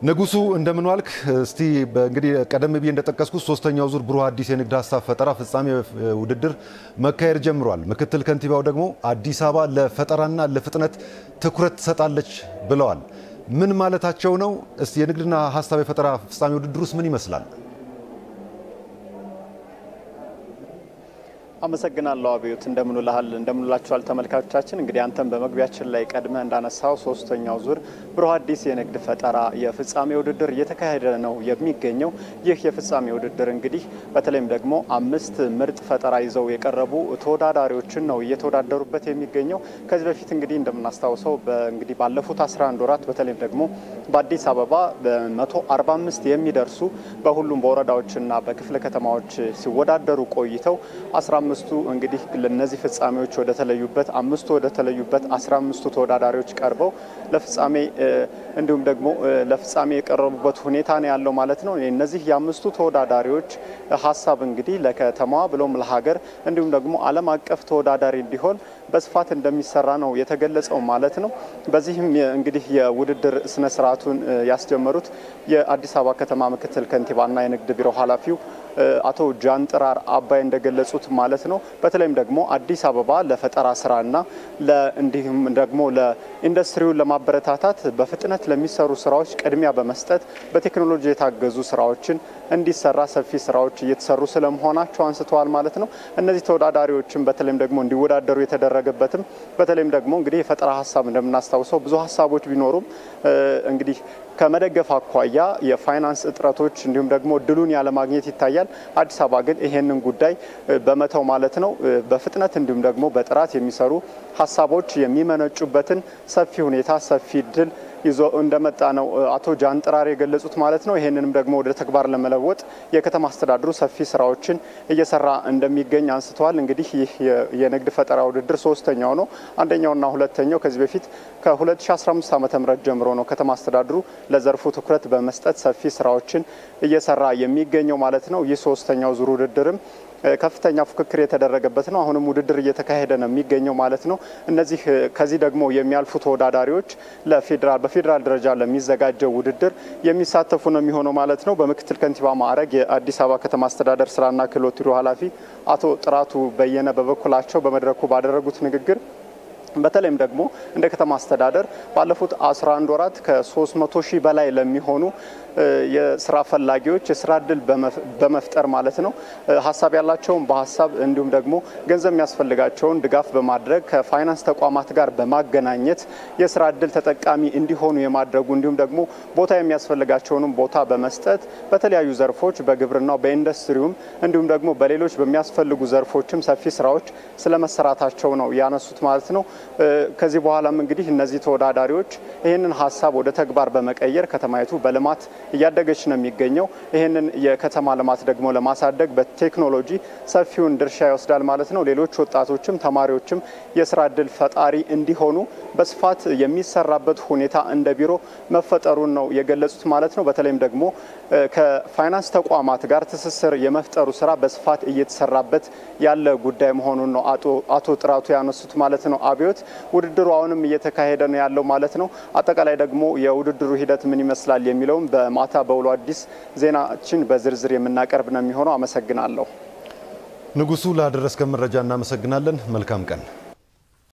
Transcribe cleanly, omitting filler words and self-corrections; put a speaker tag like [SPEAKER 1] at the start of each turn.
[SPEAKER 1] ንጉሱ እንደምን ዋልክ? እስቲ እንግዲህ ቀደም ብዬ እንደተጠቀስኩት ሶስተኛው ዙር ብሩህ አዲስ የንግድ ሀሳብ ፈጠራ ፍጻሜ ውድድር መካሄድ ጀምሯል። ምክትል ከንቲባው ደግሞ አዲስ አበባ ለፈጠራና ለፍጥነት ትኩረት ትሰጣለች ብለዋል። ምን ማለታቸው ነው? እስቲ የንግድና ሀሳብ የፈጠራ ፍጻሜ ውድድሩስ ምን ይመስላል?
[SPEAKER 2] አመሰግናለሁ አብዮት። እንደምንላችኋል ተመልካቾቻችን። እንግዲህ አንተም በመግቢያችን ላይ ቀድመ እንዳነሳው ሶስተኛው ዙር ብሩህ አዲስ የንግድ ፈጠራ የፍጻሜ ውድድር እየተካሄደ ነው የሚገኘው። ይህ የፍጻሜ ውድድር እንግዲህ በተለይም ደግሞ 5 ምርጥ ፈጠራ ይዘው የቀረቡ ተወዳዳሪዎችን ነው እየተወዳደሩበት የሚገኘው። ከዚህ በፊት እንግዲህ እንደምናስታውሰው እንግዲህ ባለፉት 11 ወራት በተለይም ደግሞ በአዲስ አበባ በ145 የሚደርሱ በሁሉም በወረዳዎችና በክፍለ ከተማዎች ሲወዳደሩ ቆይተው 15ቱ እንግዲህ ለነዚህ ፍጻሜዎች ወደ ተለዩበት 5ቱ ወደ ተለዩበት 15ቱ ተወዳዳሪዎች ቀርበው ለፍጻሜ እንዲሁም ደግሞ ለፍጻሜ የቀረቡበት ሁኔታ ነው ያለው ማለት ነው። እነዚህ የ5ቱ ተወዳዳሪዎች ሀሳብ እንግዲህ ለከተማዋ ብሎም ለሀገር እንዲሁም ደግሞ ዓለም አቀፍ ተወዳዳሪ እንዲሆን በስፋት እንደሚሰራ ነው የተገለጸው ማለት ነው። በዚህም እንግዲህ የውድድር ስነ ስርዓቱን ያስጀመሩት የአዲስ አበባ ከተማ ምክትል ከንቲባና የንግድ ቢሮ ኃላፊው አቶ ጃንጥራር አባይ እንደገለጹት ማለት ነው። በተለይም ደግሞ አዲስ አበባ ለፈጠራ ስራና እንዲሁም ደግሞ ለኢንዱስትሪውን ለማበረታታት በፍጥነት ለሚሰሩ ስራዎች ቅድሚያ በመስጠት በቴክኖሎጂ የታገዙ ስራዎችን እንዲሰራ ሰፊ ስራዎች እየተሰሩ ስለመሆናቸው አንስተዋል ማለት ነው። እነዚህ ተወዳዳሪዎችን በተለይም ደግሞ እንዲወዳደሩ የተደረገበትም በተለይም ደግሞ እንግዲህ የፈጠራ ሀሳብ እንደምናስታውሰው ብዙ ሀሳቦች ቢኖሩም እንግዲህ ከመደገፍ አኳያ የፋይናንስ እጥረቶች እንዲሁም ደግሞ እድሉን ያለማግኘት ይታያል። አዲስ አበባ ግን ይሄንን ጉዳይ በመተው ማለት ነው በፍጥነት እንዲሁም ደግሞ በጥራት የሚሰሩ ሀሳቦች የሚመነጩበትን ሰፊ ሁኔታ ሰፊ እድል ይዞ እንደመጣ ነው አቶ ጃንጥራር የገለጹት ማለት ነው። ይሄንንም ደግሞ ወደ ተግባር ለመለወጥ የከተማ አስተዳደሩ ሰፊ ስራዎችን እየሰራ እንደሚገኝ አንስተዋል። እንግዲህ ይህ የንግድ ፈጠራ ውድድር ሶስተኛው ነው። አንደኛውና ሁለተኛው ከዚህ በፊት ከ2015 ዓ.ም ጀምሮ ነው ከተማ አስተዳደሩ ለዘርፉ ትኩረት በመስጠት ሰፊ ስራዎችን እየሰራ የሚገኘው ማለት ነው። ይህ ሶስተኛው ዙር ውድድርም ከፍተኛ ፉክክር የተደረገበት ነው። አሁንም ውድድር እየተካሄደ ነው የሚገኘው ማለት ነው። እነዚህ ከዚህ ደግሞ የሚያልፉ ተወዳዳሪዎች በፌዴራል ደረጃ ለሚዘጋጀው ውድድር የሚሳተፉ ነው የሚሆነው ማለት ነው። በምክትል ከንቲባ ማዕረግ የአዲስ አበባ ከተማ አስተዳደር ስራና ክህሎት ቢሮ ኃላፊ አቶ ጥራቱ በየነ በበኩላቸው በመድረኩ ባደረጉት ንግግር በተለይም ደግሞ እንደ ከተማ አስተዳደር ባለፉት 11 ወራት ከ300 ሺህ በላይ ለሚሆኑ የስራ ፈላጊዎች የስራ እድል በመፍጠር ማለት ነው ሀሳብ ያላቸውን በሀሳብ እንዲሁም ደግሞ ገንዘብ የሚያስፈልጋቸውን ድጋፍ በማድረግ ከፋይናንስ ተቋማት ጋር በማገናኘት የስራ እድል ተጠቃሚ እንዲሆኑ የማድረጉ እንዲሁም ደግሞ ቦታ የሚያስፈልጋቸውንም ቦታ በመስጠት በተለያዩ ዘርፎች በግብርናው በኢንዱስትሪውም እንዲሁም ደግሞ በሌሎች በሚያስፈልጉ ዘርፎችም ሰፊ ስራዎች ስለመሰራታቸው ነው ያነሱት ማለት ነው። ከዚህ በኋላም እንግዲህ እነዚህ ተወዳዳሪዎች ይህንን ሀሳብ ወደ ተግባር በመቀየር ከተማይቱ በልማት እያደገች ነው የሚገኘው። ይህንን የከተማ ልማት ደግሞ ለማሳደግ በቴክኖሎጂ ሰፊውን ድርሻ ይወስዳል ማለት ነው። ሌሎች ወጣቶችም ተማሪዎችም የስራ እድል ፈጣሪ እንዲሆኑ በስፋት የሚሰራበት ሁኔታ እንደ ቢሮ መፈጠሩን ነው የገለጹት ማለት ነው። በተለይም ደግሞ ከፋይናንስ ተቋማት ጋር ትስስር የመፍጠሩ ስራ በስፋት እየተሰራበት ያለ ጉዳይ መሆኑን ነው አቶ ጥራቱ ያነሱት ማለት ነው። አብዮት ውድድሩ አሁንም እየተካሄደ ነው ያለው ማለት ነው። አጠቃላይ ደግሞ የውድድሩ ሂደት ምን ይመስላል የሚለውም በማታ በውሎ አዲስ ዜናችን በዝርዝር የምናቀርብ ነው የሚሆነው። አመሰግናለሁ
[SPEAKER 1] ንጉሱ። ላደረስከን መረጃ እናመሰግናለን። መልካም ቀን።